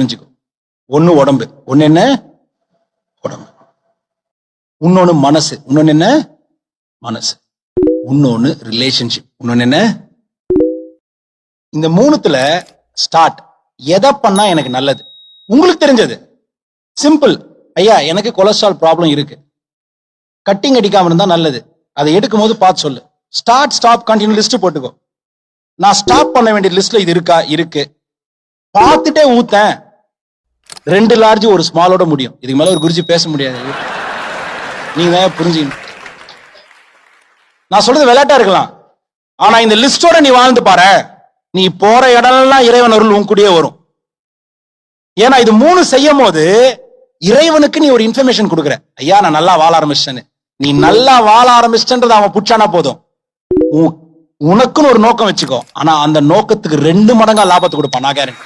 புரிஞ்சுக்கோ. ஒண்ணு உடம்பு, ஒண்ணு என்ன உடம்பு, இன்னொன்னு மனசு, இன்னொன்னு என்ன மனசு, இன்னொன்னு ரிலேஷன்ஷிப், இன்னொன்னு என்ன. இந்த மூணுத்துல ஸ்டார்ட். எதை பண்ணா எனக்கு நல்லது உங்களுக்கு தெரிஞ்சது சிம்பிள். ஐயா எனக்கு கொலஸ்ட்ரால் ப்ராப்ளம் இருக்கு, கட்டிங் அடிக்காம இருந்தா நல்லது, அதை எடுக்கும் போது பார்த்து சொல்லு. ஸ்டார்ட் ஸ்டாப் கண்டினியூ லிஸ்ட் போட்டுக்கோ. நான் ஸ்டாப் பண்ண வேண்டிய லிஸ்ட்ல இது இருக்கா? இருக்கு. பார்த்துட்டே ஊத்தேன். 2 லார்ஜ் ஒரு ஸ்மாலோட முடியும். இதுக்கு மேல ஒரு குருஜி பேச முடியாது. நீங்க புரிஞ்சுக்கணும். நான் சொல்றது விளையாட்டா இருக்கலாம், ஆனா இந்த லிஸ்டோட நீ வாழ்ந்து பாரு, நீ போற இடம்லாம் இறைவன் அருள் உன் கூடயே வரும். ஏன்னா இது 3 செய்யும் போது இறைவனுக்கு நீ ஒரு இன்ஃபர்மேஷன் கொடுக்குற. ஐயா நான் நல்லா வாழ ஆரம்பிச்சிட்டேன்னு. நீ நல்லா வாழ ஆரம்பிச்சிட்டேன்றது அவன் புடிச்சானா போதும், உனக்குன்னு ஒரு நோக்கம் வச்சுக்கோ. ஆனா அந்த நோக்கத்துக்கு 2 மடங்கா லாபத்தை கொடுப்பான். நான் கேரண்டி.